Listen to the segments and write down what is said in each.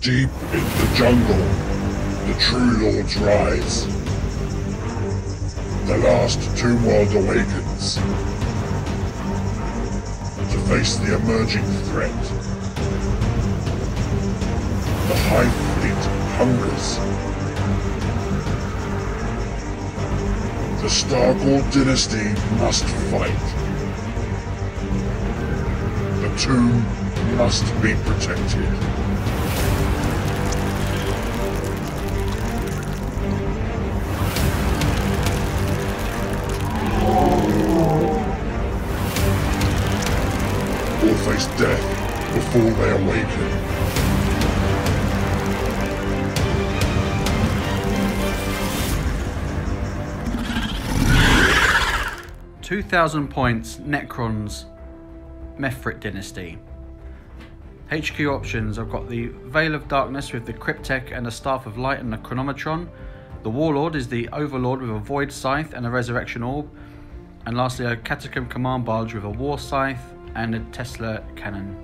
Deep in the jungle, the true lords rise. The last Tomb World awakens to face the emerging threat. The hive fleet hungers. The Sta'Ghul dynasty must fight. The tomb must be protected. All face death before they awaken. 2,000 points, Necrons Vs Dynasty. HQ options, I've got the Veil of Darkness with the Cryptek and the Staff of Light and the Chronometron. The Warlord is the Overlord with a Void Scythe and a Resurrection Orb. And lastly, a Catacomb Command Barge with a War Scythe and a Tesla Cannon.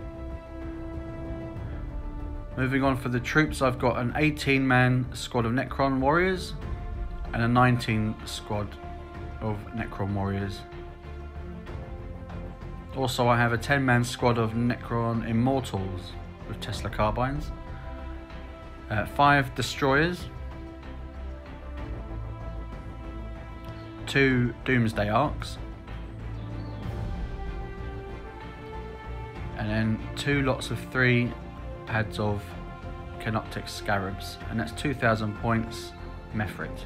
Moving on for the troops, I've got an 18-man squad of Necron Warriors and a 19 squad of Necron Warriors. Also, I have a 10-man squad of Necron Immortals with Tesla Carbines, 5 Destroyers, 2 Doomsday Arcs, and then 2 lots of 3 pads of Canoptic Scarabs, and that's 2,000 points Mefrit.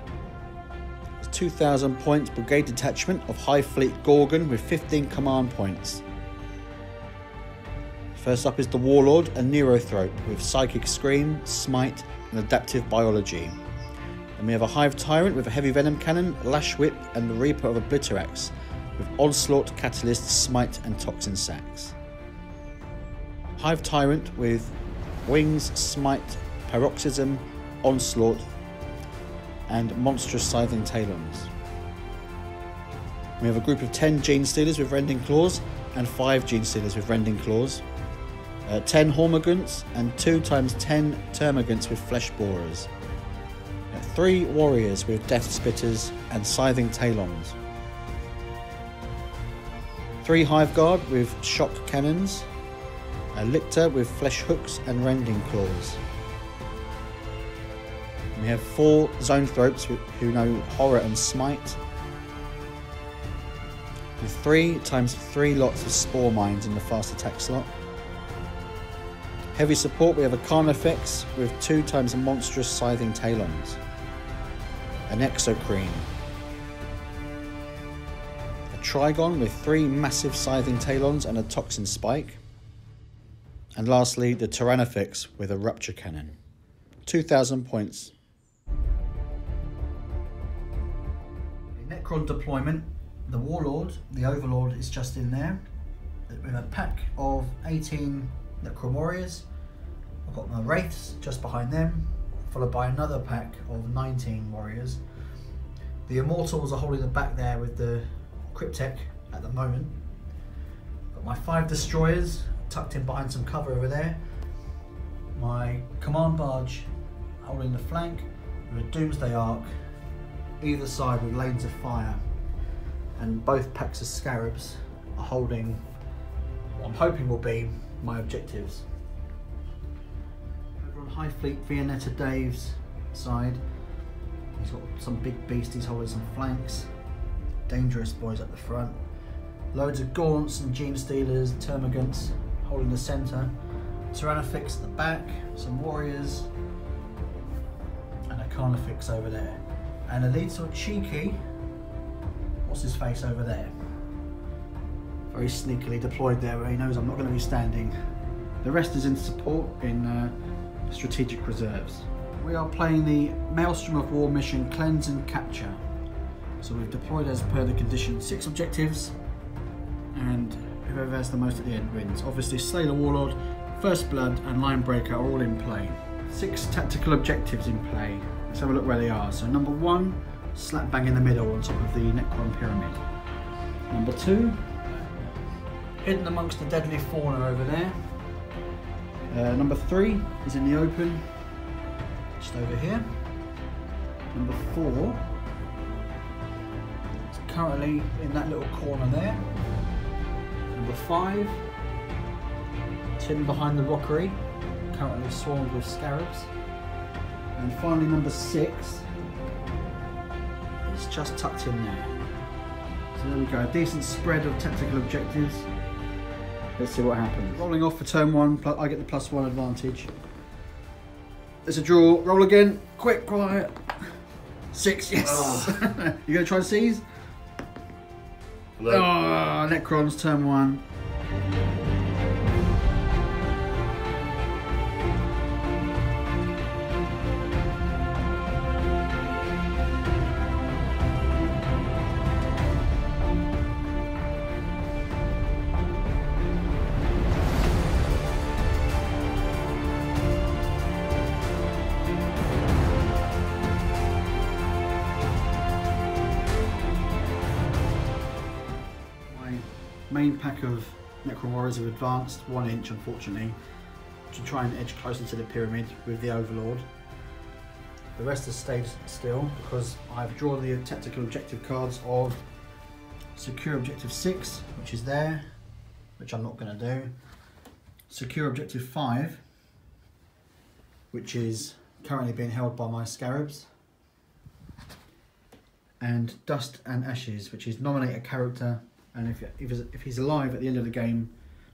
2,000 points Brigade Detachment of Hive Fleet Gorgon with 15 command points. First up is the Warlord and Neurothrope with Psychic Scream, Smite and Adaptive Biology. And we have a Hive Tyrant with a Heavy Venom Cannon, Lash Whip and the Reaper of Obliterax with Onslaught, Catalyst, Smite and Toxin Sacs. Hive Tyrant with Wings, Smite, Paroxysm, Onslaught and Monstrous Scything Talons. We have a group of 10 Gene Stealers with Rending Claws and 5 Gene Stealers with Rending Claws, 10 Hormigants and 2 × 10 Termagants with Flesh Borers, 3 Warriors with Death Spitters and Scything Talons, 3 Hive Guard with Shock Cannons, a Lictor with Flesh Hooks and Rending Claws. We have 4 Zoanthropes who know Horror and Smite, with 3 × 3 lots of Spore Mines in the fast attack slot. Heavy support, we have a Carnifex with 2 × Monstrous Scything Talons, an Exocrine, a Trigon with 3 massive Scything Talons and a Toxin Spike, and lastly the Tyrannifex with a Rupture Cannon. 2,000 points. Necron deployment, the Warlord, the Overlord is just in there with a pack of 18 Necron Warriors. I've got my Wraiths just behind them, followed by another pack of 19 Warriors. The Immortals are holding the back there with the Cryptek at the moment. Got my 5 Destroyers tucked in behind some cover over there. My Command Barge holding the flank with a Doomsday Arc either side with lanes of fire, and both packs of Scarabs are holding what I'm hoping will be my objectives. Over on Hive Fleet Viennetta Dave's side, he's got some big beasties holding some flanks, dangerous boys at the front, loads of Gaunts and Gene Stealers, Termagants holding the centre, Tyrannifex at the back, some Warriors and a Carnifex over there, and a little cheeky, what's his face over there, very sneakily deployed there where he knows I'm not going to be standing. The rest is in support in strategic reserves. We are playing the Maelstrom of War mission Cleanse and Capture. So we've deployed as per the condition 6 objectives, and whoever has the most at the end wins. Obviously Slay the Warlord, First Blood and Line Breaker are all in play. 6 tactical objectives in play. Let's have a look where they are. So number 1, slap bang in the middle on top of the Necron Pyramid. Number 2, hidden amongst the deadly fauna over there. Number 3 is in the open, just over here. Number 4 is currently in that little corner there. Number 5, hidden behind the rockery, currently swarmed with scarabs. And finally number 6 is just tucked in there. So there we go, a decent spread of tactical objectives. Let's see what happens. Rolling off for turn 1, I get the +1 advantage. There's a draw, roll again, quick, quiet. 6, yes! Oh. You gonna try and seize? No. Oh, Necrons, turn 1. Main pack of Necron warriors have advanced 1 inch, unfortunately, to try and edge closer to the pyramid with the Overlord. The rest has stayed still because I've drawn the tactical objective cards of Secure Objective 6, which is there, which I'm not going to do. Secure Objective 5, which is currently being held by my Scarabs. And Dust and Ashes, which is nominate a character, and if he's alive at the end of the game,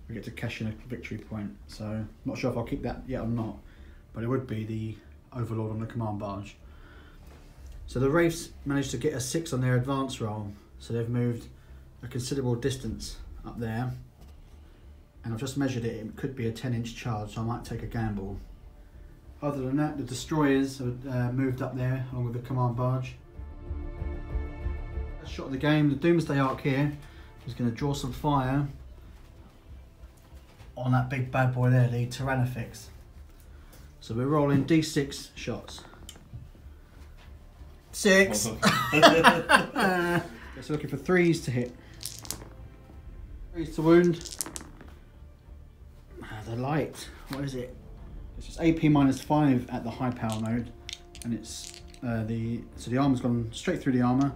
we get to cash in a victory point. So, not sure if I'll keep that yet or not, but it would be the Overlord on the command barge. So the Wraiths managed to get a 6 on their advance roll, so they've moved a considerable distance up there. And I've just measured it, it could be a 10-inch charge, so I might take a gamble. Other than that, the Destroyers have moved up there along with the command barge. First shot of the game, the Doomsday Arc here is going to draw some fire on that big bad boy there, the Tyrannifex. So we're rolling D6 shots. 6! So looking for 3s to hit. 3s to wound. The light, what is it? It's just AP -5 at the high power mode, and it's so the armor's gone straight through the armor.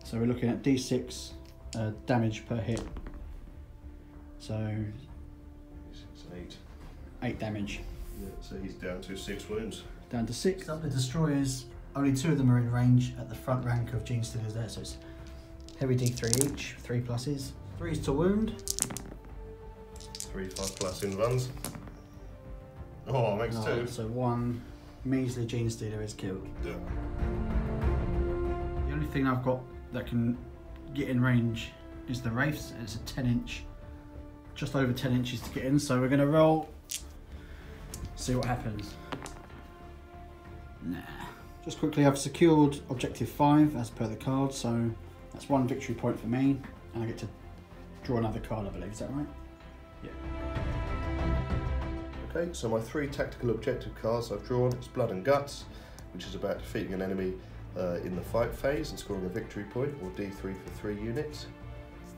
So we're looking at D6 damage per hit. So it's 8. 8 damage. Yeah, so he's down to 6 wounds. Down to 6. Up the Destroyers, only 2 of them are in range at the front rank of Gene Stealers there, so it's heavy D3 each, 3 pluses. 3s to wound. 3 5+ in runs. Oh, makes 2. So 1 measly Gene Stealer is killed. Yeah. The only thing I've got that can get in range is the Wraiths, and it's a 10-inch, just over 10 inches to get in, so we're going to roll, see what happens. Nah. Just quickly, I've secured Objective 5 as per the card, so that's 1 victory point for me, and I get to draw another card, I believe, is that right? Yeah. Okay, so my 3 tactical objective cards I've drawn is Blood and Guts, which is about defeating an enemy in the fight phase and scoring a victory point, or D3 for 3 units.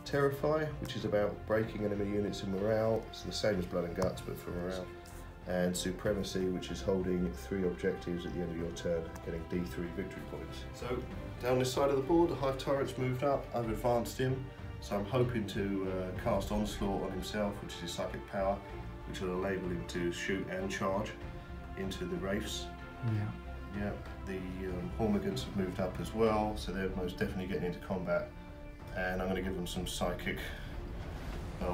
Terrify, which is about breaking enemy units in morale, it's the same as Blood and Guts but for morale. And Supremacy, which is holding 3 objectives at the end of your turn, getting D3 victory points. So down this side of the board, the Hive Tyrant's moved up, I've advanced him, so I'm hoping to cast Onslaught on himself, which is his psychic power, which will enable him to shoot and charge into the Wraiths. Yeah. Yeah, the Hormigans have moved up as well, so they're most definitely getting into combat. And I'm going to give them some psychic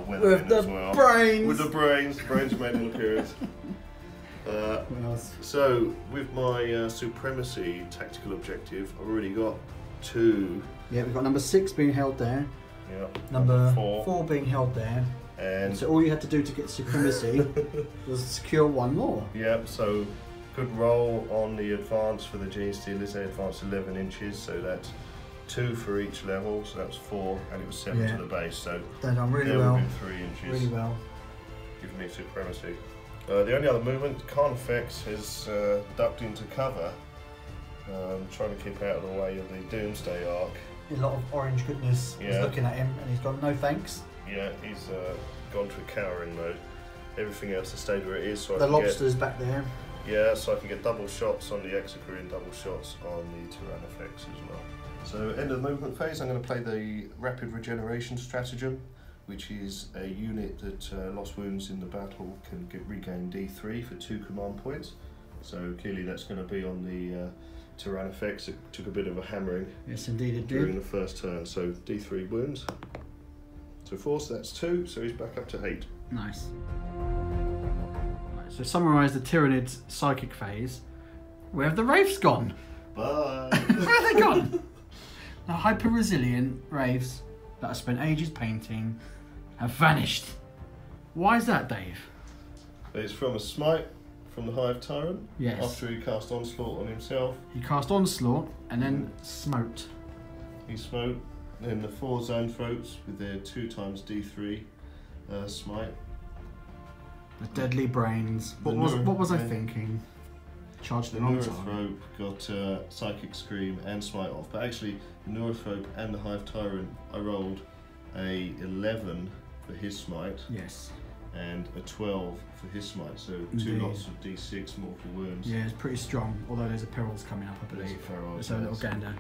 weathering as well. Brains. With the brains! The brains are making an appearance. So, with my Supremacy tactical objective, I've already got 2. Yeah, we've got number 6 being held there. Yeah. Number 4 being held there. And so all you had to do to get Supremacy was secure 1 more. Yeah, so good roll on the advance for the Gene Stealers. They advanced 11 inches, so that's 2 for each level, so that was 4, and it was 7 to the base. So they've done really they're well. within 3 inches. Really well. Giving me Supremacy. The only other movement, Carnifex has ducked into cover, trying to keep out of the way of the Doomsday Arc. A lot of orange goodness is looking at him, and he's gone, no thanks. Yeah, he's gone to a cowering mode. everything else has stayed where it is. So The I can lobster's back there. so I can get double shots on the Execree and double shots on the Tyrannifex as well. So end of the movement phase, I'm going to play the Rapid Regeneration Stratagem, which is a unit that lost wounds in the battle can regain D3 for 2 command points. So clearly that's going to be on the Tyrannifex. It took a bit of a hammering. Yes, indeed it during did. the first turn. So D3 wounds. So 4, so that's 2. So he's back up to 8. Nice. Right, so summarise the Tyranid's psychic phase. Where have the Wraiths gone? Bye. Where have they gone? The hyper-resilient Wraiths that I spent ages painting have vanished. Why is that, Dave? It's from a smite from the Hive Tyrant. Yes. After he cast Onslaught on himself. He cast Onslaught and then smote. He smote. Then the 4 Zone Throats with their 2 times D3 smite. The Deadly Brains. What was I thinking? Charged The them on Neurothrope got Psychic Scream and Smite off, but actually the Neurothrope and the Hive Tyrant, I rolled a 11 for his smite. Yes. And a 12 for his smite, so 2 Indeed. lots of D6 mortal wounds. Yeah, it's pretty strong, although there's a perils coming up, I There's believe. a peril, There's a little yes. gander.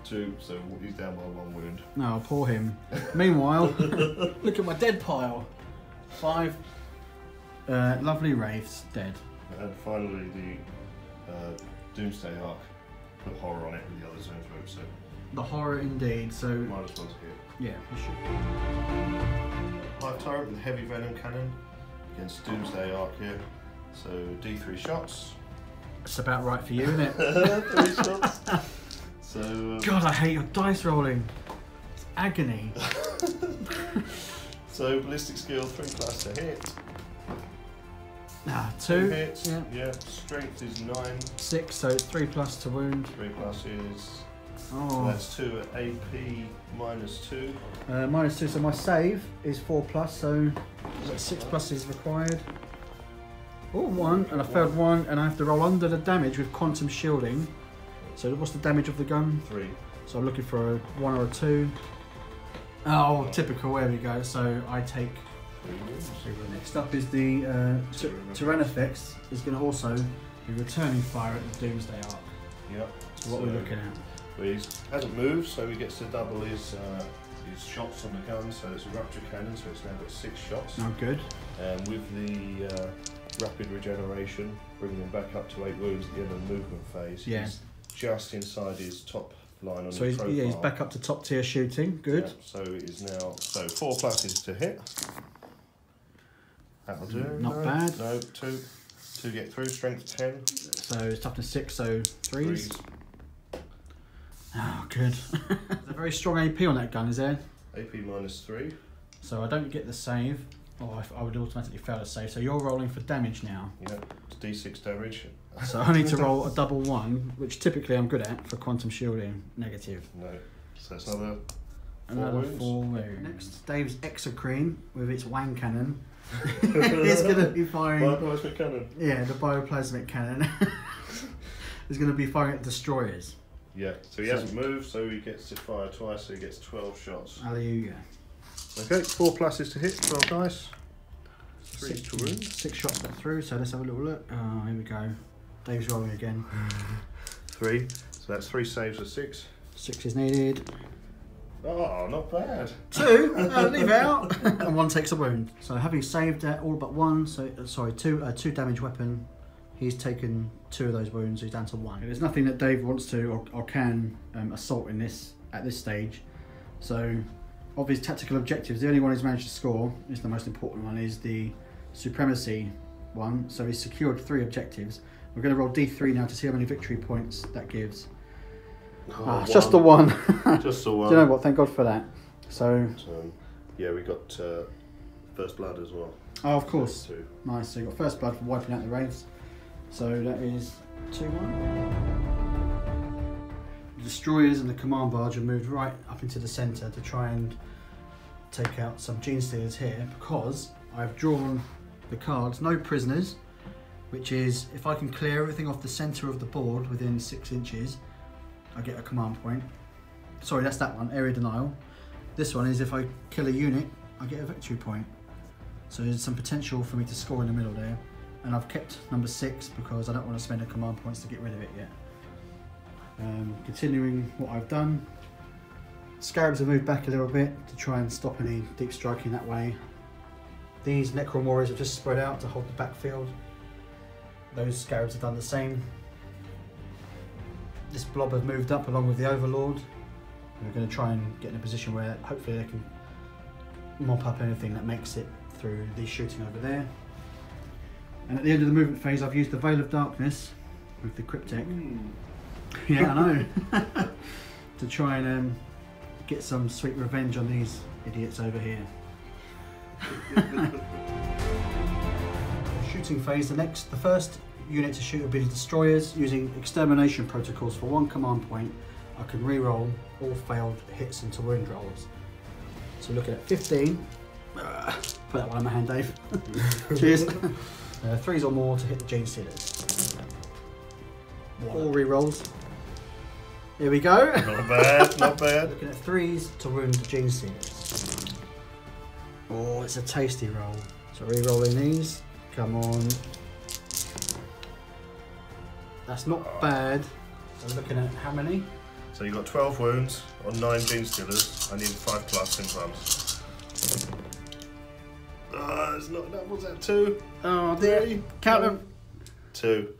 2, so he's down by 1 wound. No, poor him. Meanwhile, look at my dead pile. 5 lovely Wraiths dead. And finally the Doomsday Arc put horror on it with the other Zone Throat, so The horror indeed, so... -1 to hit. Yeah, we should. Hive Tyrant with Heavy Venom Cannon against Doomsday Arc here. So D3 shots. It's about right for you, isn't it? 3 shots. So God, I hate your dice rolling. It's agony. so ballistic skill 3+ to hit. 2 hits. Yeah. Yeah. Strength is 9. 6, so it's 3+ to wound. 3+ is. Oh. That's 2 at AP -2. -2, so my save is 4+, so 6+ is required. Oh, 1, and I failed 1, and I have to roll under the damage with quantum shielding. So what's the damage of the gun? 3. So I'm looking for a 1 or a 2. Oh, typical, there we go. So I take... 3 wounds. Next up is the Tyrannifex is going to also be returning fire at the Doomsday Arc. Yep. So what we're looking at. Well, he hasn't moved, so he gets to double his shots on the gun. So it's a rupture cannon, so it's now got 6 shots. Oh, good. And with the rapid regeneration, bringing him back up to 8 wounds at the end of the movement phase. Yeah. He's just inside his top line on So his profile. he's back up to top tier shooting. Good. Yeah, so it is now 4+ is to hit. That'll do. Not bad. No, 2. 2 get through. Strength 10. So it's toughness 6, so 3s. Oh, good. There's a very strong AP on that gun, is there? AP -3. So I don't get the save. Oh, I would automatically fail to save. So you're rolling for damage now. Yeah, it's D6 damage. So I need to roll a double 1, which typically I'm good at for quantum shielding. Negative. No. So that's another 4 Another wounds. 4 wounds. Next, Dave's Execreme with its wang cannon. It's going to be firing... Bioplasmic cannon. Yeah, the bioplasmic cannon. It's going to be firing at destroyers. Yeah, so he hasn't moved, so he gets to fire twice, so he gets 12 shots. Hallelujah. Okay, 4+ is to hit, 12 dice. 3 to wound. 6 shots got through, so let's have a little look. Oh, here we go. Dave's rolling again. 3, so that's 3 saves of 6. 6 is needed. Oh, not bad. 2, leave it out. And 1 takes a wound. So having saved all but 1, so sorry, 2 damage weapon. He's taken 2 of those wounds, so he's down to 1. There's nothing that Dave wants to or can assault in this at this stage. So of his tactical objectives, the only one he's managed to score, is the most important one, is the supremacy one. So he's secured 3 objectives. We're going to roll D3 now to see how many victory points that gives. It's just the 1. Just the 1. Do you know what? Thank God for that. So yeah, we got first blood as well. oh, of course. 2. Nice. So you got first blood for wiping out the Wraiths. So that is 2-1. The destroyers and the command barge have moved right up into the centre to try and take out some gene stealers here, because I've drawn the cards no prisoners, which is if I can clear everything off the centre of the board within 6 inches, I get a command point. Sorry, that's that one, area denial. This one is if I kill a unit, I get a victory point. So there's some potential for me to score in the middle there. And I've kept number 6 because I don't want to spend a command points to get rid of it yet. Continuing what I've done, Scarabs have moved back a little bit to try and stop any deep striking that way. These Necron Warriors have just spread out to hold the backfield. Those Scarabs have done the same. This blob have moved up along with the Overlord. We're going to try and get in a position where hopefully they can mop up anything that makes it through the shooting over there. And at the end of the movement phase, I've used the Veil of Darkness with the Cryptek. Yeah, I know. To try and get some sweet revenge on these idiots over here. Shooting phase, the first unit to shoot will be the destroyers. Using extermination protocols for 1 command point, I can re-roll all failed hits into wound rolls. So we're looking at 15. Put that one in my hand, Dave. Cheers. 3s or more to hit the Gene Stealers. 4 re-rolls. Here we go. Not bad, not bad. Looking at 3s to wound the Gene Stealers. Oh, it's a tasty roll. So re-rolling these. Come on. That's not bad. So looking at how many? So you've got 12 wounds on 9 Gene Stealers. I need 5+ in front. It's not that. What's that? 2? Oh dear. 3? Count them. 2.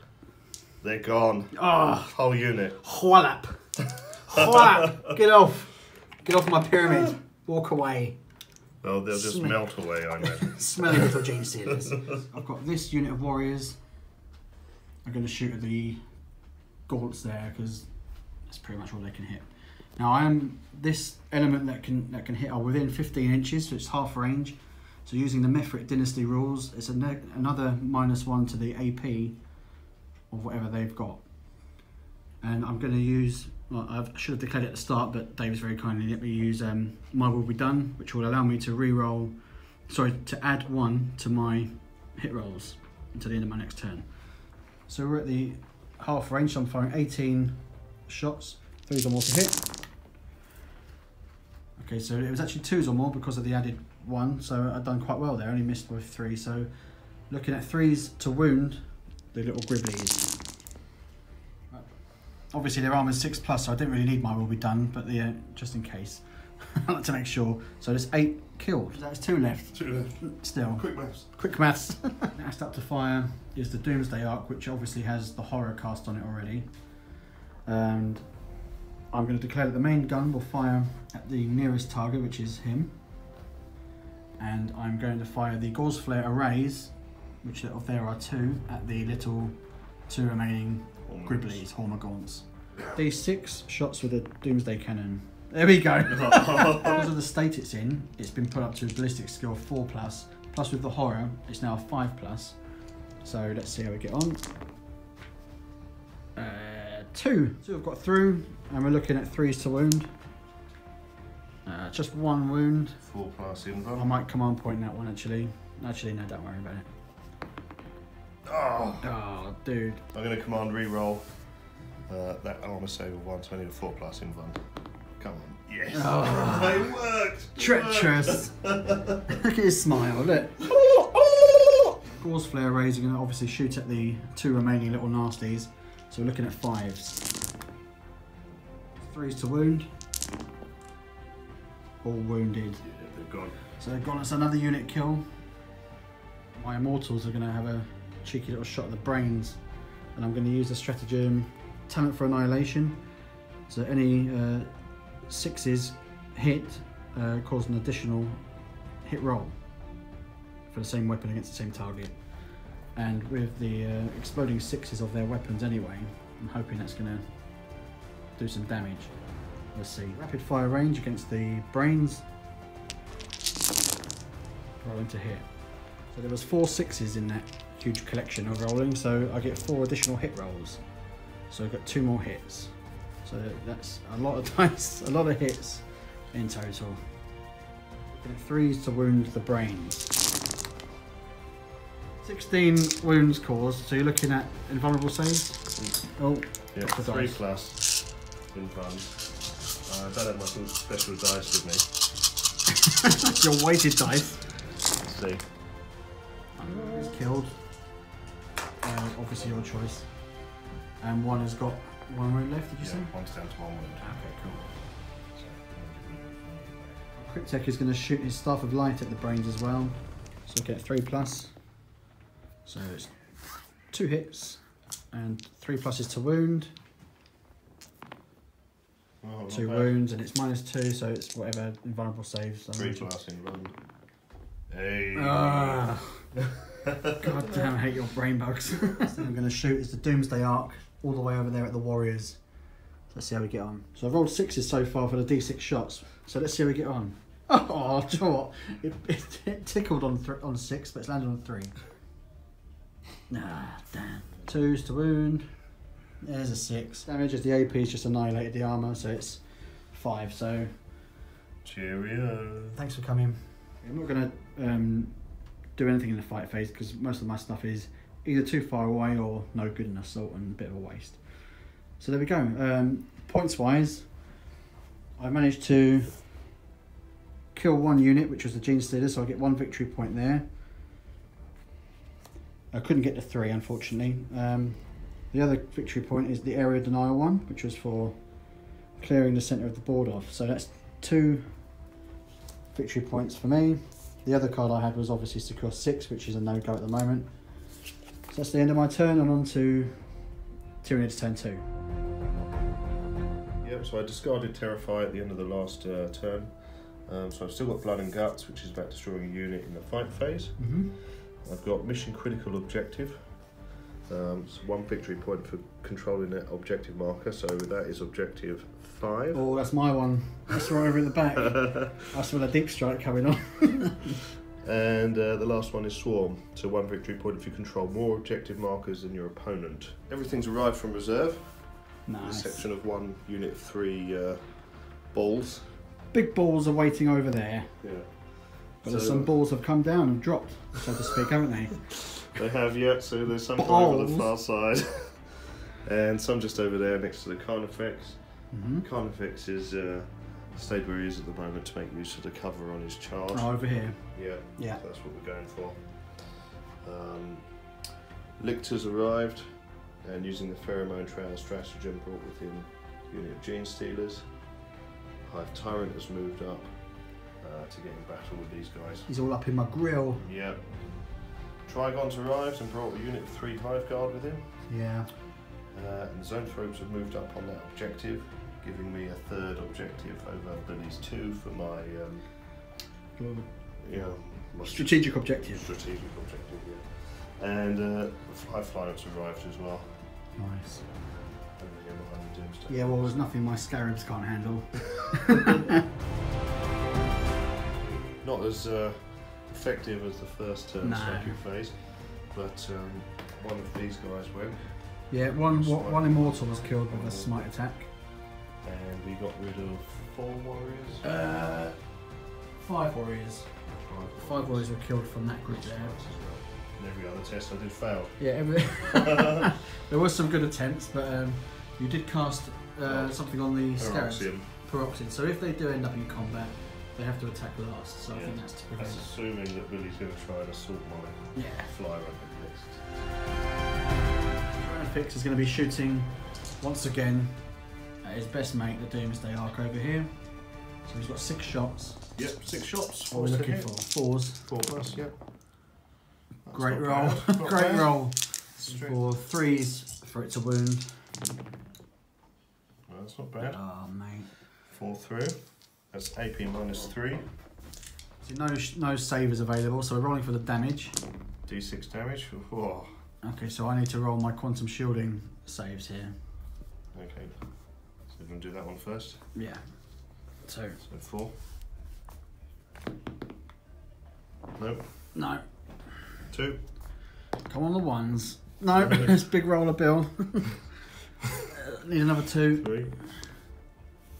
They're gone. Oh. Whole unit. Whallap. Whallap. Get off. Get off my pyramid. Walk away. Well, they'll just melt away, I imagine. Smelly little Gene Stealers. I've got this unit of warriors. I'm going to shoot at the gaunts there because that's pretty much all they can hit. Now this element that can hit are within 15 inches, so it's half range. So using the Mithric Dynasty rules, it's another -1 to the AP of whatever they've got. And I'm going to use, well, I should have declared it at the start, but Dave's very kindly let me use My Will Be Done, which will allow me to to add 1 to my hit rolls until the end of my next turn. So we're at the half range, so I'm firing 18 shots, 3s or more to hit. Okay, so it was actually 2s or more because of the added 1, so I've done quite well there, only missed with 3. So looking at 3s to wound the little gribblies. Obviously their armor's 6+, so I didn't really need My Will Be Done, but just in case. I like to make sure. So there's 8 killed. That's 2 left. 2 left. Still. Quick maths. Quick maths. Next up to fire is the Doomsday Arc, which obviously has the horror cast on it already. And I'm going to declare that the main gun will fire at the nearest target, which is him. And I'm going to fire the Gauze Flare arrays, which there are 2, at the little 2 remaining gribblies, Hormagaunts. These 6 shots with a Doomsday Cannon. There we go. Because of the state it's in, it's been put up to a ballistic skill 4+. Plus with the horror, it's now 5+. So let's see how we get on. 2. So we've got through, and we're looking at 3s to wound. Just 1 wound. 4+ invuln. I might command point that one actually. Actually, no, don't worry about it. Oh, dude. I'm going to command reroll that armor save of 1, so I need a 4+ invuln. Come on. Yes. Oh. It worked. Treacherous. Look at his smile, look. Gauze Flare arrays are going to obviously shoot at the 2 remaining little nasties. So we're looking at 5s. 3s to wound. All wounded. Yeah, they're gone. So they've got us another unit kill. My Immortals are going to have a cheeky little shot at the brains. And I'm going to use the stratagem Talent for Annihilation. So any 6s hit cause an additional hit roll for the same weapon against the same target. And with the exploding 6s of their weapons anyway, I'm hoping that's going to do some damage. Let's see. Rapid fire range against the brains. Rolling to hit. So there was 4 6s in that huge collection of rolling, so I get 4 additional hit rolls. So I've got 2 more hits. So that's a lot of dice, a lot of hits in total. Looking at 3s to wound the brains. 16 wounds caused, so you're looking at invulnerable saves. Oh, yeah, 3+ invuln. I don't have my special dice with me. Your weighted dice. Let's see. killed. Obviously your choice. And one has got one wound left, did you say? One's down to 1 wound. Okay, cool. Cryptek is going to shoot his Staff of Light at the brains as well. So get 3+. So it's 2 hits and 3+ to wound. Oh, 2 wounds and it's -2, so it's whatever invulnerable saves. 3+ in run. Hey. Ah. God damn, I hate your brain bugs. So I'm going to shoot is the Doomsday Arc all the way over there at the Warriors. So let's see how we get on. So I've rolled 6s so far for the D6 shots. So let's see how we get on. Oh, do you know what? It tickled on 6, but it's landed on 3. Ah, damn. 2s to wound. There's a 6. Damage as the AP's just annihilated the armour, so it's 5. So cheerio. thanks for coming. I'm not going to do anything in the fight phase because most of my stuff is either too far away or no good in assault and a bit of a waste. So there we go. Points wise, I managed to kill 1 unit, which was the Gene Stealer, so I get 1 victory point there. I couldn't get to 3, unfortunately. The other victory point is the area denial one, which was for clearing the centre of the board off. So that's 2 victory points for me. The other card I had was obviously secure 6, which is a no-go at the moment. So that's the end of my turn, and on to Tyranid's turn 2. Yep, so I discarded Terrify at the end of the last turn. So I've still got Blood and Guts, which is about destroying a unit in the fight phase. I've got Mission Critical Objective. It's 1 victory point for controlling that objective marker, so that is objective 5. Oh, that's my one. That's right over in the back. I saw a deep strike coming on. And the last one is Swarm, so 1 victory point if you control more objective markers than your opponent. Everything's arrived from reserve, with the Nice. exception of 1 unit of 3 balls. Big balls are waiting over there, Yeah. but there's some balls have come down and dropped, so to speak, haven't they? They have, yeah, so there's some Balls. over the far side and some just over there next to the Carnifex. Carnifex is stayed where he is at the moment to make use of the cover on his charge. Oh, over here. Yeah, Yeah. so that's what we're going for. Lictor's arrived and using the Pheromone Trail stratagem brought with him a unit of Gene Stealers. Hive Tyrant has moved up to get in battle with these guys. He's all up in my grill. Yeah. Trigon's arrived and brought a unit of 3 Hive Guard with him. Yeah. And the Zoanthropes have moved up on that objective, giving me a 3rd objective over Billy's 2 for my, my Strategic objective. strategic objective, yeah. And 5 Flyers arrived as well. Nice. Over here behind the Doomsday. Yeah, well, there's nothing my Scarabs can't handle. Not as effective as the first No. psychic phase, but one of these guys went, Yeah, one immortal was killed with a smite attack. and we got rid of 4 warriors. 5 warriors. 5 warriors were killed from that group there. And every other test I did fail. Yeah, there was some good attempts, but you did cast something on the Scarabs. Paroxysm. Paroxysm. So if they do end up in combat, they have to attack last. So I think that's to prevent. That's assuming that Billy's going to try and assault my Yeah. flyer next. Fix is going to be shooting once again at his best mate, the Doomsday Arc over here. So he's got 6 shots. Yep, 6 shots. What are we Force to looking hit. for? 4s. 4+, yep. That's Great not roll. bad, not Great bad. roll. Straight. For 3s for it to wound. Well, that's not bad. Oh, mate. 4 through. That's AP -3. So no savers available, so we're rolling for the damage. D6 damage. Whoa. Okay, so I need to roll my quantum shielding saves here. Okay. So we're going to do that one first. Yeah. So, So 4. Nope. no. 2. Come on the 1s. No, it's big roller bill. Need another 2. 3.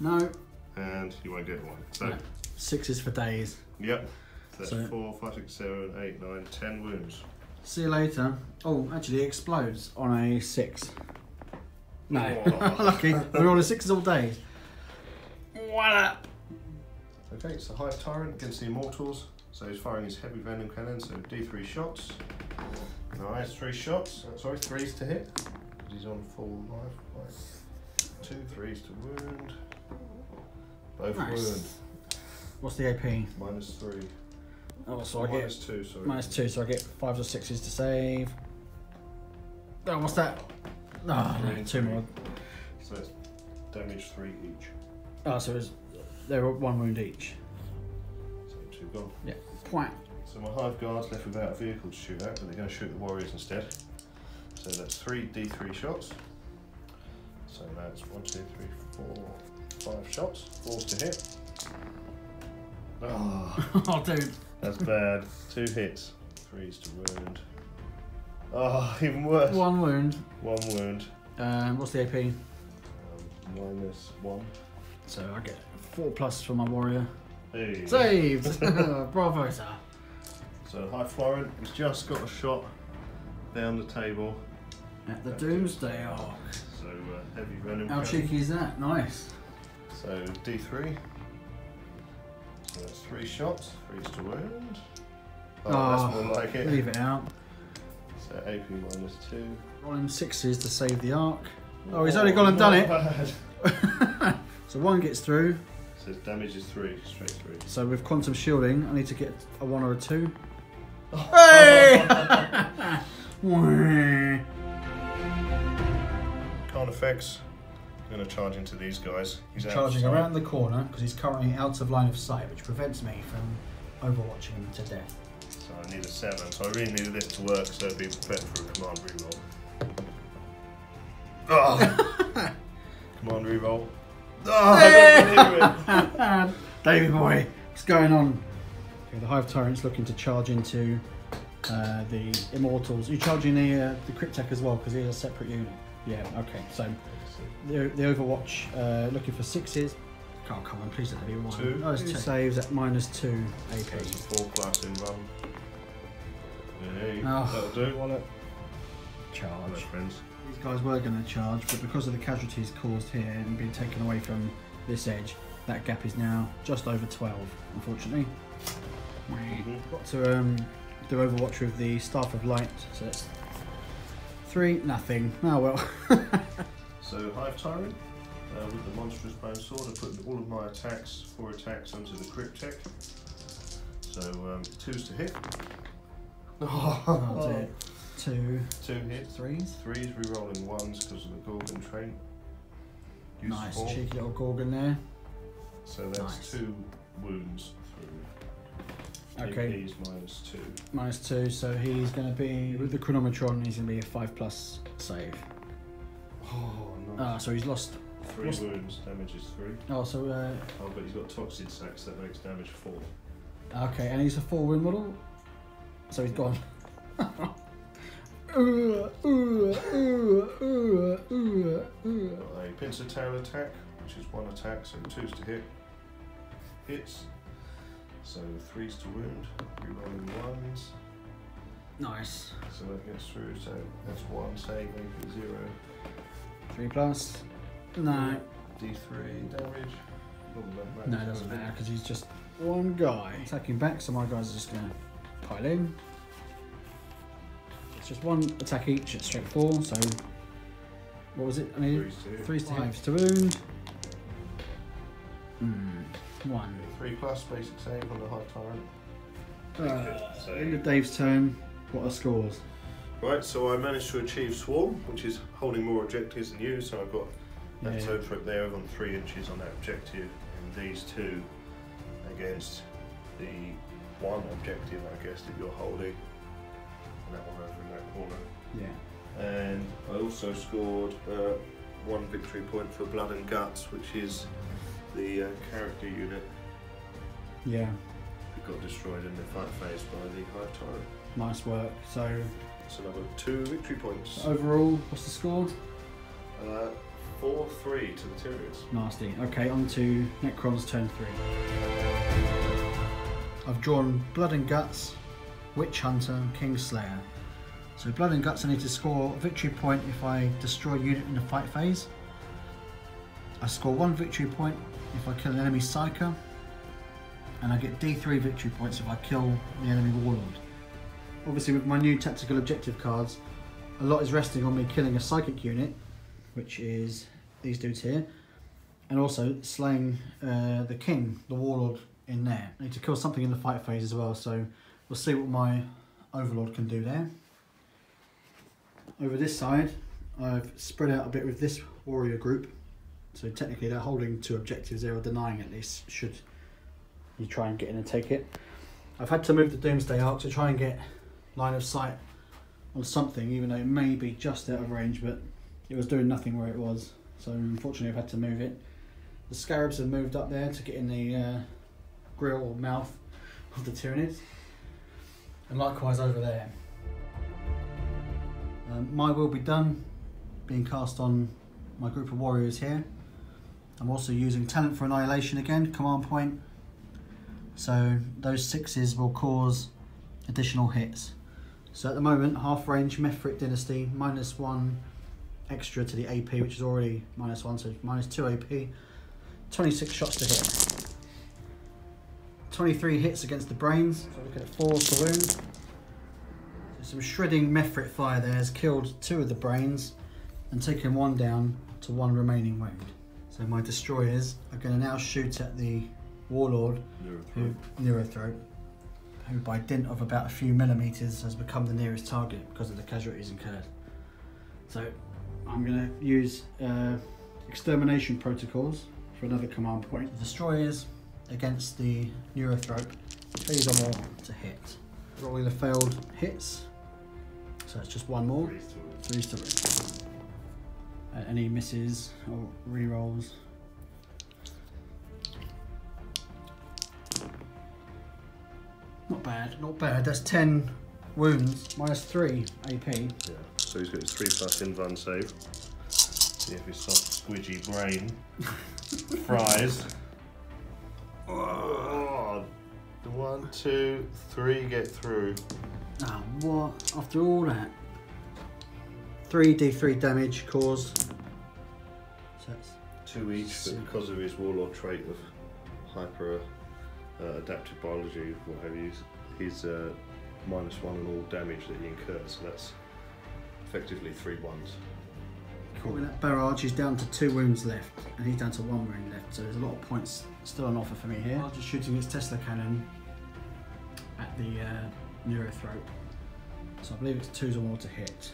No. And you won't get 1. So, No. 6s for days. yep. So that's So- 4, 5, 6, 7, 8, 9, 10 wounds. See you later. Oh, actually, it explodes on a 6. No. Oh. Lucky. We're on a 6s all day. What up? Okay, so Hive Tyrant against the Immortals. So he's firing his heavy venom cannon, so D3 shots. Nice, 3 shots. Sorry, 3s to hit. Because he's on full life. Right. 2 3s to wound. Both wound. What's the AP? -3. Oh, so I get -2, sorry. -2, so I get 5s or 6s to save. Oh, what's that? Oh, no, 2 more. So it's damage 3 each. Oh, so they're 1 wound each. So 2 gone. Yeah. Point. So my hive guards left without a vehicle to shoot at, but they're going to shoot the warriors instead. So that's 3 D3 shots. So that's 1, 2, 3, 4, 5 shots. 4s to hit. Oh, Oh, dude. that's bad. 2 hits. 3s to wound. Oh, even worse. 1 wound. 1 wound. What's the AP? -1. So I get 4+ for my warrior. Hey. Saved! Bravo, sir. So High Florent has just got a shot down the table. At the Doomsday Arc. So heavy venom. How cheeky is that? Nice. So D3. So that's 3 shots, 3s to wound. Oh, that's more like it. Leave it out. So AP -2. Rolling 6s to save the arc. Oh, he's only gone and done it. So 1 gets through. So his damage is 3, straight through. So with quantum shielding, I need to get a 1 or a 2. Hey! Card effects. I'm going to charge into these guys. He's Charging outside. around the corner because he's currently out of line of sight, which prevents me from overwatching him to death. So I need a 7, so I really needed this to work, so it'd be prepared for a command reroll. Oh. Command reroll. Oh, I don't believe it. Davey boy, what's going on? Okay, the Hive Tyrant's looking to charge into the Immortals. Are you charging the Cryptek as well? Because he's a separate unit. Yeah, okay. So the Overwatch looking for 6s. Oh, come on, please don't be 1. 2. Oh, it's 2 saves at -2 AP. So it's a 4+ in run. Hey, Oh, that'll do. wallet. Hello, Charge. friends. These guys were going to charge, but because of the casualties caused here and being taken away from this edge, that gap is now just over 12, unfortunately. Got to do Overwatch with the Staff of Light, so that's 3, nothing. Oh well. So Hive Tyrant, with the monstrous bone sword, I put all of my attacks, 4 attacks, onto the Cryptek. So 2s to hit. Oh, dear. 2 hits. 3s. 3s rerolling 1s because of the Gorgon trait. Nice, Useful. cheeky little Gorgon there. So that's Nice. 2 wounds through. Okay. AP's -2. -2, so he's going to be, with the Chronometron, he's going to be a 5+ save. Oh, nice. Ah, so he's lost. 3 wounds, damage is 3. Oh, so, Oh, but he's got Toxid Sacs, that makes damage 4. okay, and he's a 4 wound model, so he's gone. A Pincer Tail attack, which is 1 attack, so 2s to hit. Hits. So 3s to wound, rerolling 1s. Nice. So that gets through, so that's 1 save, AP 0. 3+. No. D3 damage. No, it doesn't matter because he's just 1 guy. Attacking back, so my guys are just going to pile in. It's just 1 attack each at straight 4, so what was it? I mean, 3s to 5s to wound. 1. 3+ basic save on the Hive Tyrant. End of Dave's turn. What are scores? Right, so I managed to achieve Swarm, which is holding more objectives than you, so I've got that toe trip there on 3 inches on that objective, and these 2 against the 1 objective, I guess, that you're holding, and that one over in that corner. Yeah. And I also scored 1 victory point for Blood and Guts, which is the character unit Yeah. that got destroyed in the fight phase by the Hive Tyrant. Nice work. So So another 2 victory points. overall, what's the score? 4-3 to the Tyranids. Nasty. Okay, on to Necron's turn 3. I've drawn Blood and Guts, Witch Hunter, and Kingslayer. So Blood and Guts, I need to score a victory point if I destroy a unit in the fight phase. I score 1 victory point if I kill an enemy Psyker. And I get D3 victory points if I kill the enemy Warlord. Obviously with my new tactical objective cards, a lot is resting on me killing a psychic unit, which is these dudes here, and also slaying the king, the warlord in there. I need to kill something in the fight phase as well, so we'll see what my overlord can do there. Over this side, I've spread out a bit with this warrior group, so technically they're holding 2 objectives there, or denying at least, should you try and get in and take it. I've had to move the Doomsday Arc to try and get line of sight on something, even though it may be just out of range, but it was doing nothing where it was, so unfortunately I've had to move it. The Scarabs have moved up there to get in the grill or mouth of the Tyranids, and likewise over there. My will be done being cast on my group of warriors here. I'm also using Talent for Annihilation again, command point, so those 6s will cause additional hits. So at the moment, half range Mefrit Dynasty, -1 extra to the AP, which is already -1, so -2 AP, 26 shots to hit. 23 hits against the brains, so look at 4 to wound. So some shredding Mefrit fire there has killed 2 of the brains and taken 1 down to 1 remaining wound. So my destroyers are going to now shoot at the warlord, Neurothroat, who by dint of about a few millimeters has become the nearest target because of the casualties incurred. So I'm going to use extermination protocols for another command point. The destroyers against the Neurothroat, 3s or more to hit. Rolling the failed hits, so it's just 1 more. 3s to hit. Any misses or re-rolls. Not bad, not bad. That's 10 wounds, -3 AP. Yeah, so he's got his 3+ invuln save. See if his soft squidgy brain fries. Oh, 1, 2, 3 get through. Ah, what? After all that? 3d3 damage caused. So that's 2 each, but because of his warlord trait of hyper adaptive biology, what have you, he's -1 on all damage that he incurs, so that's effectively 3 1s. Cool. With that barrage, he's down to 2 wounds left, and he's down to 1 wound left, so there's a lot of points still on offer for me here. Just shooting his Tesla cannon at the Neurothroat, so I believe it's 2s or more to hit.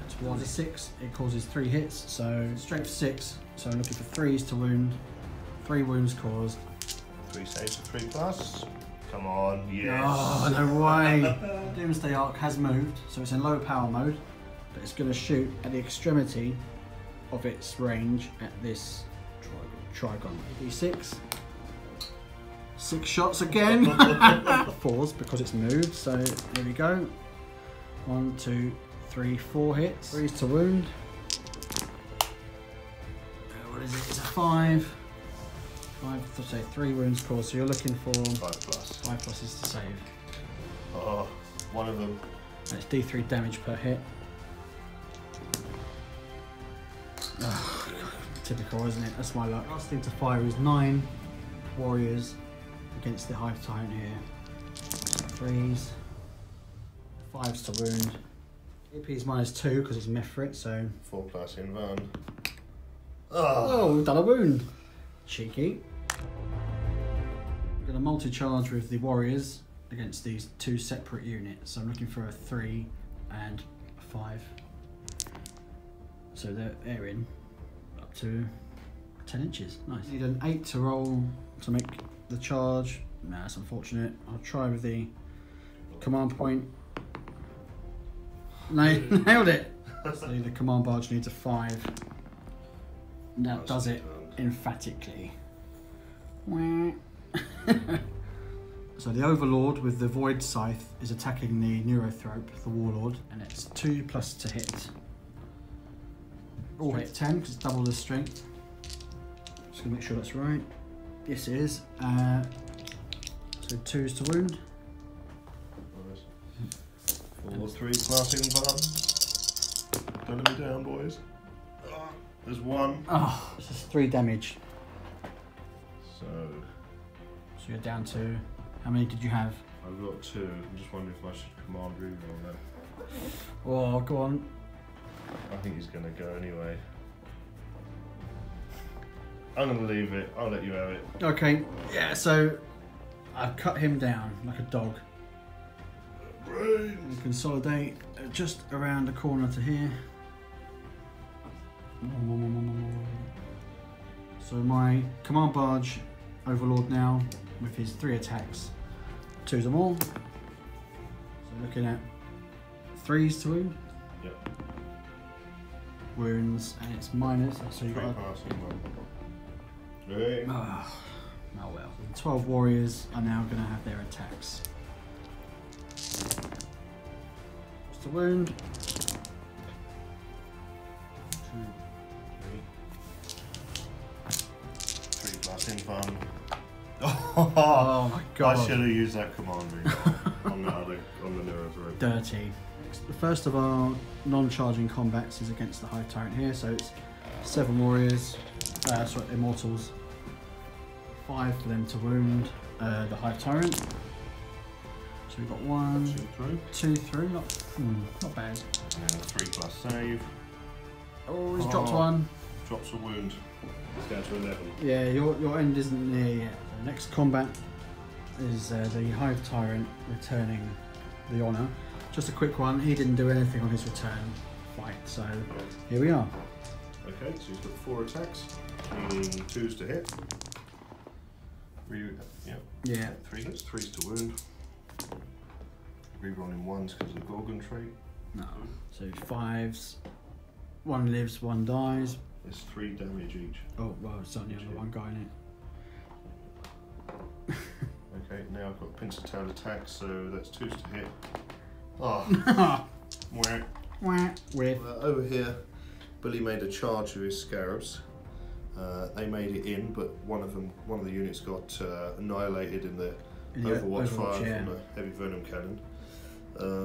That's 1 to 6, it causes 3 hits, so straight for 6, so I'm looking for 3s to wound, 3 wounds caused. 3 saves for 3+. Come on, yes. Oh, no way. Doomsday Arc has moved, so it's in low power mode, but it's going to shoot at the extremity of its range at this Trigon. D6. 6 shots again. 4s because it's moved, so here we go. 1, 2, 3, 4 hits. 3s to wound. What is it? It's a 5. 5 to say 3 wounds caused, so you're looking for 5+. 5 pluses to save. Oh, 1 of them. That's D3 damage per hit. Oh, typical, isn't it? That's my luck. Last thing to fire is 9 warriors against the hive tyrant here. 3s, 5s to wound. AP is -2 because it's Mefrit, so 4+ invuln. oh, we've done a wound. Cheeky. I'm going to multi-charge with the warriors against these 2 separate units. So I'm looking for a 3 and a 5. So they're in up to 10 inches. Nice. Need an 8 to roll to make the charge. Nah, that's unfortunate. I'll try with the command point. Nailed it. So the command barge needs a 5. And that does it emphatically. So the Overlord with the Void Scythe is attacking the Neurothroat, the Warlord, and it's 2+ to hit. All hit 10 because it's double the strength. Just gonna make sure that's right. Yes, it is. So 2s to wound. Nice. 4, 3+ invuln. Don't let me down, boys. There's 1. Oh, this is 3 damage. So you're down to, how many did you have? I've got 2. I'm just wondering if I should command reroll that. Oh, go on. I think he's going to go anyway. I'm going to leave it. I'll let you have it. Okay, yeah, so I've cut him down like a dog. Brains. And consolidate just around the corner to here. So my command barge overlord now with his 3 attacks, 2 them all. So looking at 3s to wound. Yep. Wounds, and it's minus, so you've got a, oh well. 12 warriors are now going to have their attacks. What's the wound? 3 plus infun. Oh my god. I should have used that command reroll on the Neuro's Dirty. The first of our non-charging combats is against the Hive Tyrant here, so it's 7 warriors, immortals, 5 for them to wound the Hive Tyrant. So we've got 1, 2 through, not bad. And then a 3 plus save. Oh, he's dropped 1. Drops a wound. It's down to 11. Yeah, your end isn't near yet. The next combat is the Hive Tyrant returning the honour. Just a quick one, he didn't do anything on his return fight, so here we are. Okay, so he's got 4 attacks, meaning 2s to hit. Yeah. 3 hits, 3s to wound. Rerolling 1s because of the Gorgon trait. No. So 5s, 1 lives, 1 dies. It's 3 damage each. Oh, well, it's only the one guy in it. Okay, now I've got pincer tail attack, so that's 2s to hit. Oh. Weird. Over here, Billy made a charge with his scarabs. They made it in, but one of the units got annihilated in the Overwatch fire from the heavy venom cannon.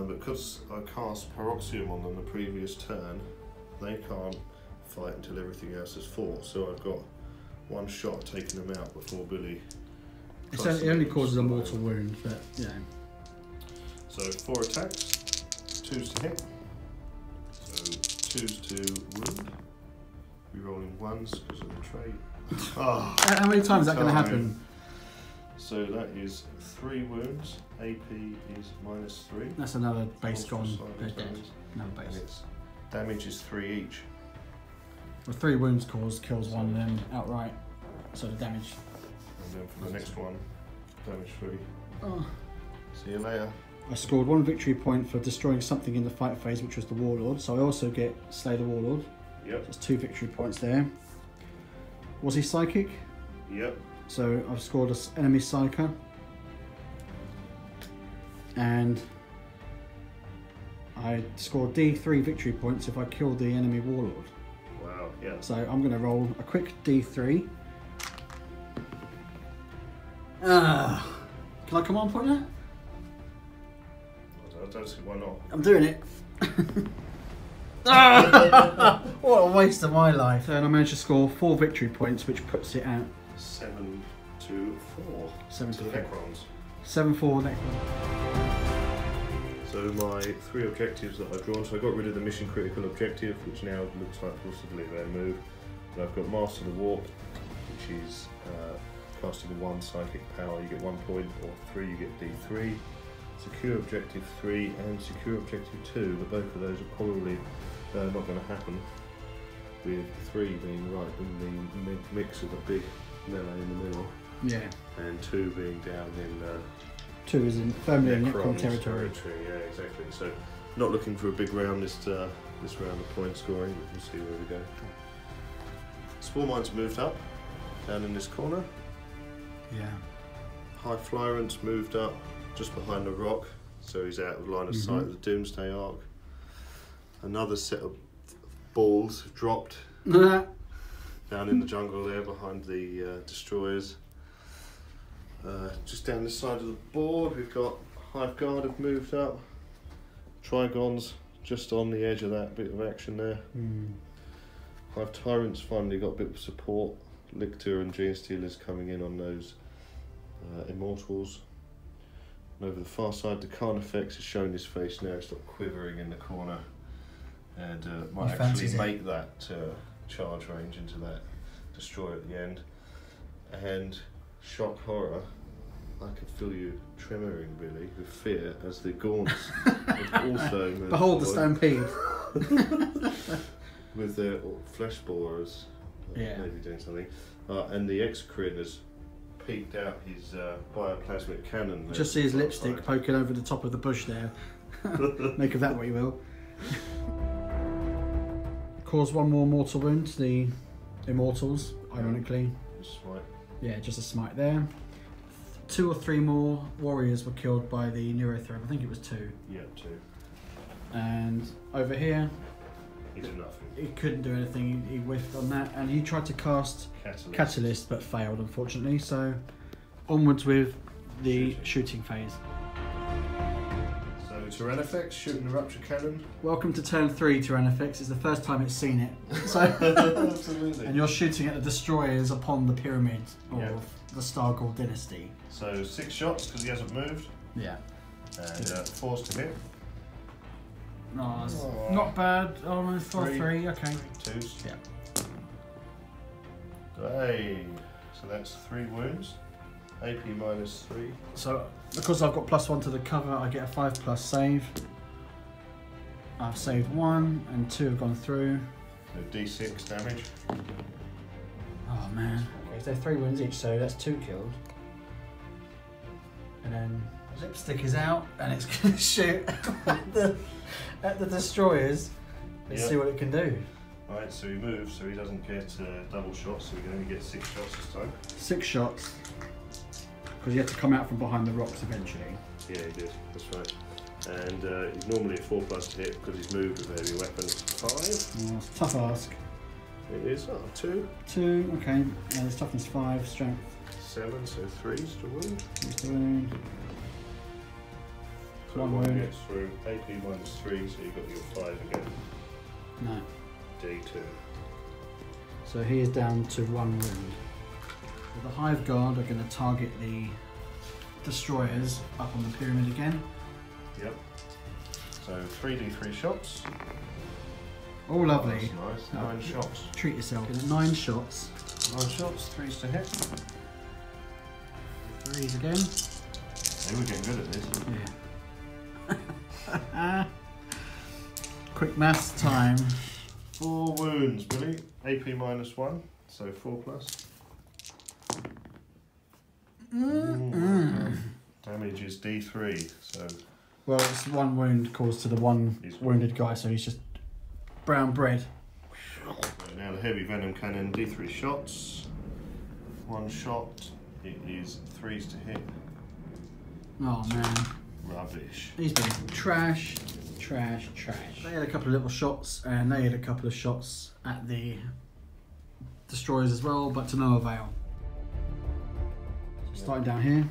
Because I cast Paroxysm on them the previous turn, they can't fight until everything else is fought. So I've got 1 shot taking them out before Billy. It only causes a mortal wound, but you know. So 4 attacks, 2s to hit, so 2s to wound, rerolling 1s because of the trait. Oh, how many times is that going to happen? So that is 3 wounds, AP is -3. That's another base gone, they're Monster dead. Another and base. its damage is 3 each. Well, 3 wounds caused kills 1 of them outright, so the damage. And then for the next one, damage 3. Oh. See you later. I scored 1 victory point for destroying something in the fight phase, which was the Warlord, so I also get Slay the Warlord. Yep. That's 2 victory points there. Was he psychic? Yep. So I've scored an enemy psyker. And I scored D3 victory points if I killed the enemy Warlord. Wow, yeah. So I'm going to roll a quick D3. Can I command point that? I don't see why not. I'm doing it. What a waste of my life. And I managed to score 4 victory points, which puts it at 7 to 4. 7 to the 4. Necrons. 7-4 Necron. So my 3 objectives that I've drawn, so I got rid of the mission critical objective, which now looks like possibly their move. And I've got Master the Warp, which is casting 1 psychic power, you get 1 point, or 3 you get D3. Secure objective 3 and secure objective 2, but both of those are probably not going to happen, with 3 being right in the mix of the big melee in the middle, Yeah. and 2 being down in 2 is firmly in Necron Necron's territory. Yeah, exactly. So not looking for a big round this round of point scoring, but we'll see where we go. Spore Mine's moved up, down in this corner. Yeah. High Flyrant's moved up just behind the rock, so he's out of line of sight of the Doomsday Arc. Another set of balls have dropped down in the jungle there behind the destroyers. Just down this side of the board we've got Hive Guard have moved up. Trigons just on the edge of that bit of action there. Hive Tyrants finally got a bit of support. Lictor and Genestealers coming in on those Immortals. And over the far side, the Carnifex has shown his face now, it's not quivering in the corner. And might He actually fancies it. make that charge range into that destroyer at the end. And shock horror, I can feel you tremoring, Billy, with fear as the Gaunts have also moved Behold the forward stampede. with their flesh borers, Yeah. maybe doing something. And the Exocrine has peeked out his bioplasmic cannon. Just see his lipstick poking over the top of the bush there. Make of that what you will. Cause one more mortal wound to the Immortals, ironically. Smite. Yeah, just a smite there. 2 or 3 more warriors were killed by the Neurothread. I think it was 2. Yeah, 2. And over here, He did nothing. he couldn't do anything. He whiffed on that, and he tried to cast Catalyst, but failed unfortunately. So onwards with the shooting phase. So Tyrannifex shooting the rupture cannon. Welcome to turn 3, Tyrannifex. It's the first time it's seen it. So, Absolutely. and you're shooting at the destroyers upon the pyramid of Yeah. the Sta'Ghul dynasty. So 6 shots because he hasn't moved, Yeah. and 4's to hit. No, that's Oh. not bad. Oh, no, 4-3. Okay. 2s. Yeah. Hey, so that's 3 wounds. AP -3. So because I've got +1 to the cover, I get a 5+ save. I've saved 1, and 2 have gone through. So D6 damage. Oh man. Okay, so 3 wounds each, so that's 2 killed. And then lipstick is out, and it's going to shoot at the destroyers. Let's Yeah. see what it can do. Right, so he moves, so he doesn't get double shots, so he can only get 6 shots this time. 6 shots. Because you have to come out from behind the rocks eventually. Yeah, he did. That's right. And he's normally a 4+ to hit because he's moved with a heavy weapon. It's 5. Oh, it's a tough ask. It is 2. 2, okay. And it's toughness 5, strength 7, so 3's to wound. 6 to wound. So 1 1 wound. gets through. AP -3, so you've got your 5 again. No. D2. So he is down to 1 wound. The Hive Guard are going to target the destroyers up on the pyramid again. Yep. So 3d3 shots. Oh, lovely. That's nice. 9 shots. Treat yourself. 9 shots. 9 shots, 3's to hit. 3s again. Hey, we're getting good at this. Yeah. Quick maths time. 4 wounds, Billy. AP -1, so 4+. Damage is D3, so Well, it's 1 wound caused to the one He's wounded guy, so he's just brown bread. now the heavy venom cannon, D3 shots. 1 shot, it is 3's to hit. Oh man. Rubbish. He's been trash, trash, trash. They had a couple of little shots, and they had a couple of shots at the destroyers as well, but to no avail. Starting down here.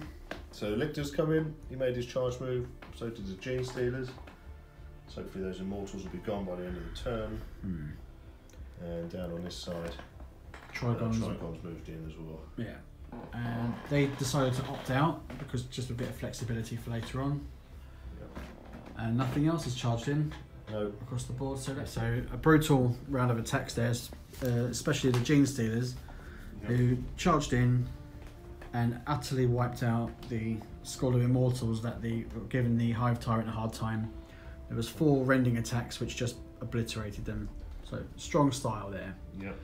So Lictor's come in, he made his charge move, so did the Gene Stealers. So hopefully those Immortals will be gone by the end of the turn. And down on this side, Trigons. Trigons moved in as well. Yeah. And they decided to opt out because just a bit of flexibility for later on. And nothing else is charged in No, across the board. So a brutal round of attacks there, especially the Gene Stealers, who charged in and utterly wiped out the School of Immortals that were giving the Hive Tyrant a hard time. There was 4 rending attacks which just obliterated them. So strong style there. Yep.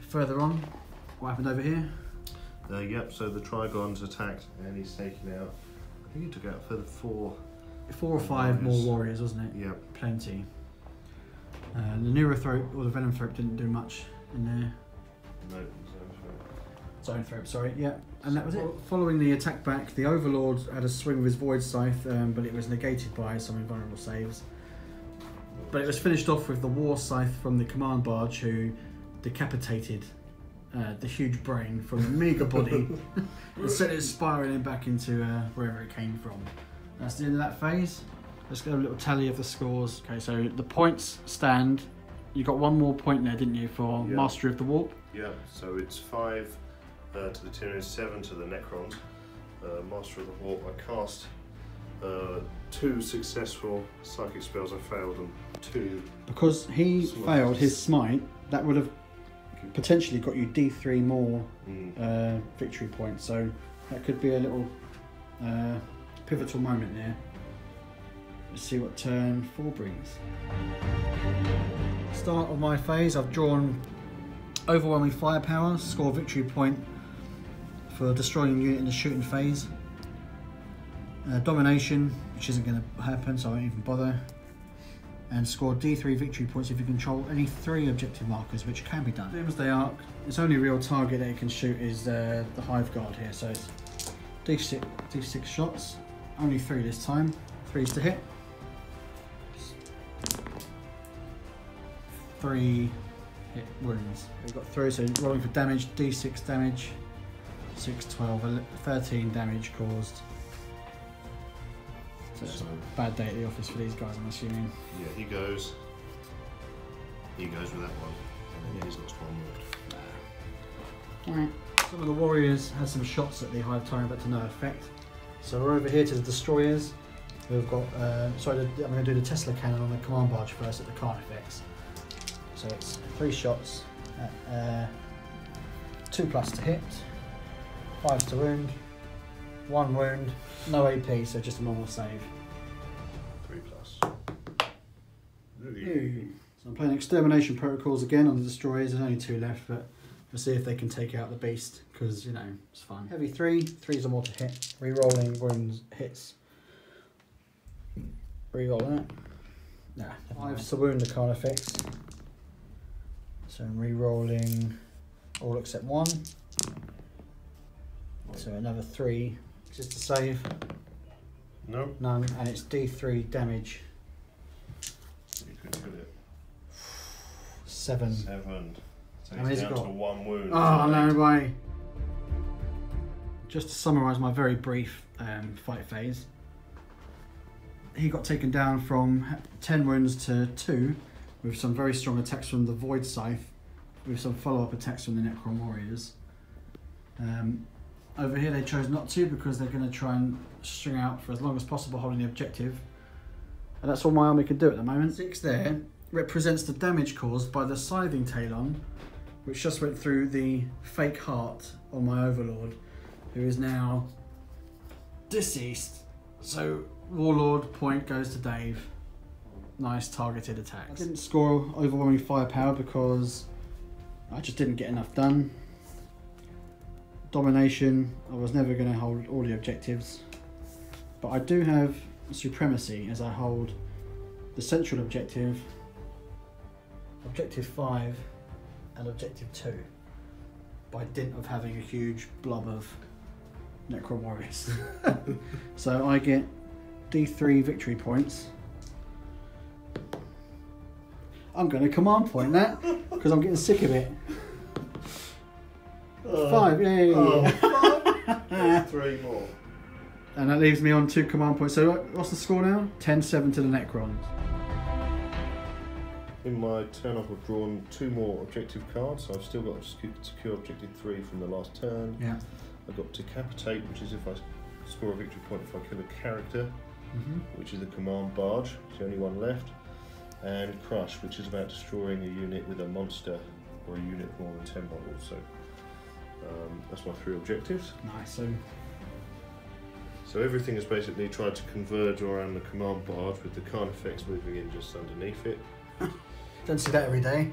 Further on, what happened over here? Yep, so the Trigons attacked and he's taken out, I think he took out further 4. 4 or 5 more warriors, wasn't it? Yep. Plenty. The Neurothroat or the Venom Throat didn't do much in there. No, Zone Throat, sorry, yeah. And that was it. Following the attack back, the Overlord had a swing with his Void Scythe, but it was negated by some invulnerable saves. But it was finished off with the War Scythe from the Command Barge, who decapitated the huge brain from the mega body and sent it spiraling back into wherever it came from. That's the end of that phase. Let's get a little tally of the scores. Okay, so the points stand. You got 1 more point there, didn't you, for Mastery of the Warp? Yeah, so it's 5 to the Tyranids, 7 to the Necrons. Master of the Warp, I cast 2 successful psychic spells I failed and 2. Because he failed his smite, that would have potentially got you D3 more victory points. So that could be a little pivotal moment there. Let's see what turn 4 brings. Start of my phase, I've drawn overwhelming firepower, score victory point for destroying a unit in the shooting phase. Domination, which isn't going to happen, so I won't even bother. And score D3 victory points if you control any 3 objective markers, which can be done. Doomsday Arc, its only real target that it can shoot is the hive guard here, so it's D6 shots, only 3 this time, 3s to hit. 3 hit wounds. We've got 3, so rolling for damage, D6 damage, 6, 12, 13 damage caused. So it's a bad day at the office for these guys, I'm assuming. Yeah, he goes with that one, and then he's lost 1 wound. Alright. Some of the warriors had some shots at the hive tyrant, but to no effect. So we're over here to the destroyers. We've got, I'm going to do the Tesla cannon on the command barge first at the card effects. So it's 3 shots at 2+ to hit, 5s to wound, 1 wound, no AP, so just a normal save. 3+. Ooh. So I'm playing Extermination Protocols again on the destroyers. There's only 2 left, but we'll see if they can take out the beast, because, you know, it's fun. Heavy 3, 3s or more to hit. Rerolling wounds, hits. Reroll that. Nah, 5s to wound the card effects. So I'm re-rolling all except 1. So another 3, just to save. No. None, and it's D3 damage. You couldn't hit it. 7. 7. So How many's he's he down got? to 1 wound. Oh, no way. Just to summarise my very brief fight phase. He got taken down from 10 wounds to 2, with some very strong attacks from the Void Scythe, with some follow-up attacks from the Necron Warriors. Over here they chose not to, because they're going to try and string out for as long as possible holding the objective. And that's all my army can do at the moment. 6 there represents the damage caused by the Scything Talon, which just went through the fake heart on my Overlord, who is now deceased. So Warlord point goes to Dave. Nice targeted attacks. I didn't score overwhelming firepower because I just didn't get enough done. Domination, I was never going to hold all the objectives, but I do have supremacy as I hold the central objective, objective 5 and objective 2, by dint of having a huge blob of Necron Warriors. So I get D3 victory points. I'm going to command point that because I'm getting sick of it. 5, yay! Oh, 3 more. And that leaves me on 2 command points. So what's the score now? 10-7 to the Necrons. In my turn up I've drawn 2 more objective cards, so I've still got to secure objective 3 from the last turn. Yeah. I've got Decapitate, which is if I score a victory point if I kill a character, which is the command barge, it's the only one left. And Crush, which is about destroying a unit with a monster or a unit with more than 10 models. So that's my 3 objectives. Nice. So everything is basically tried to converge around the command barge, with the card effects moving in just underneath it. Don't see that every day.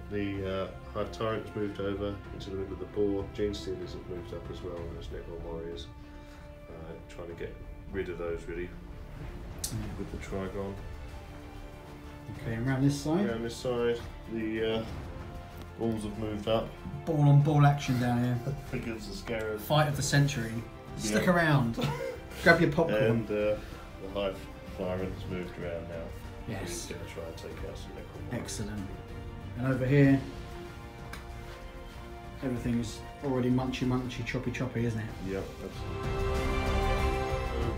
The Hive Tyrant's moved over into the middle of the board. Gene Stealers have moved up as well, and there's Necron Warriors. Trying to get rid of those really with the Trigon. Okay, and around this side. Around this side, the balls have moved up. Ball on ball action down here. Figures are scared. Fight of the century. Stick around. Grab your popcorn. And the Hive Tyrant has moved around now. Yes. He's going to try and take out some Necron Warriors. Excellent. And over here, everything's already munchy, choppy, isn't it? Yep, absolutely.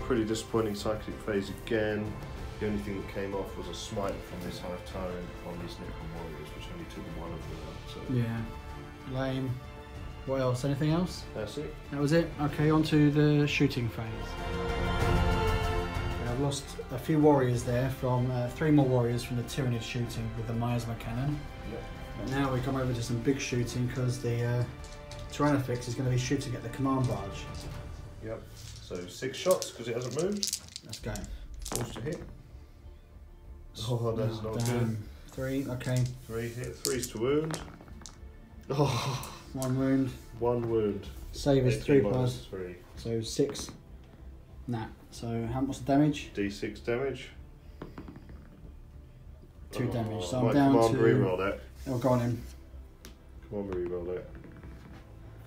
Pretty disappointing psychic phase again. The only thing that came off was a smite from this Hive Tyrant on these Necron Warriors, which only took 1 of them out. So. Yeah. Lame. What else? Anything else? That's it. That was it? Okay, on to the shooting phase. I've lost a few warriors there from 3 more warriors from the Tyranid shooting with the miasma cannon. Yep. But now we come over to some big shooting because the Tyrannofix is going to be shooting at the command barge. Yep. So 6 shots because it hasn't moved. Let's go. Forced to hit. Oh, that's not Damn. good. 3, okay. 3 hit. 3's to wound. Oh, 1 wound. 1 wound. Save is 3 minus plus. 3. So 6. Nah. So how much damage? D6 damage. 2 damage. So I I'm might down command to. reroll that. Oh, go on in. Come on, reroll that.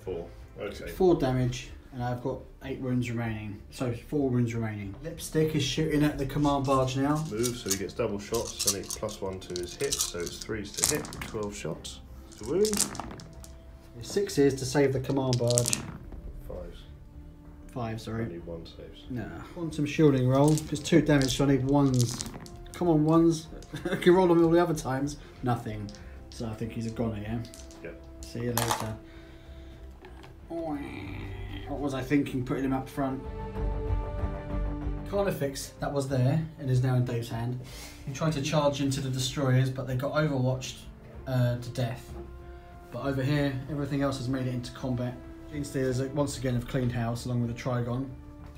4. Okay. 4 damage, and I've got 8 wounds remaining. So 4 wounds remaining. Lipstick is shooting at the command barge now. Move, so he gets double shots, and it's +1 to his hit, so it's 3's to hit, 12 shots to wound. 6 is to save the command barge. 5's. 5, sorry. Only 1 saves. Nah. Quantum shielding roll. Just 2 damage, so I need 1s. Come on, 1s. I can roll them all the other times. Nothing. So I think he's a goner, yeah? Yep. See you later. What was I thinking putting him up front? Carnifex, that was there, and is now in Dave's hand. He tried to charge into the destroyers, but they got overwatched to death. But over here, everything else has made it into combat. Gene Stealers once again have cleaned house along with the Trigon.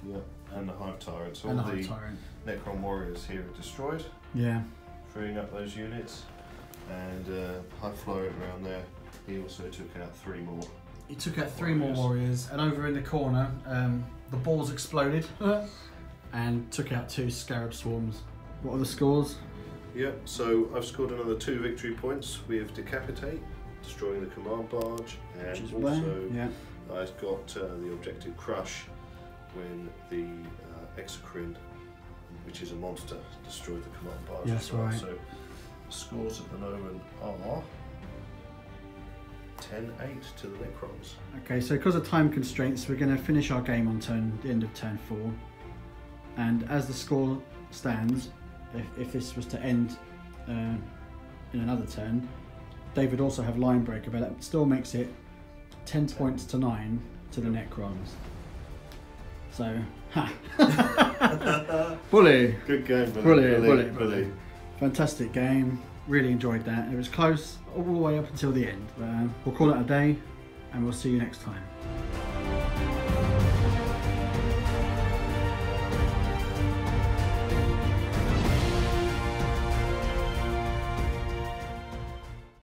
Yeah, and the Hive Tyrant. So And all the the Hive Tyrant. Necron warriors here are destroyed, Yeah. freeing up those units. And High Flyer around there, he also took out 3 more. He took out 3 more warriors, and over in the corner, the balls exploded and took out 2 scarab swarms. What are the scores? Yep, so I've scored another 2 victory points with Decapitate, destroying the command barge, and Which is also yeah. I've got the objective Crush when the Exocrine, which is a monster, destroyed the command barge. Yes, as well. right. So the scores at the moment are 10-8 to the Necrons. Okay, so because of time constraints, we're going to finish our game on the end of turn 4. And as the score stands, if this was to end in another turn, Dave would also have line breaker, but that still makes it 10 points to 9 to the Necrons. So, ha! Bully! Good game, Bully. Fantastic game. Really enjoyed that. It was close all the way up until the end. But we'll call it a day, and we'll see you next time.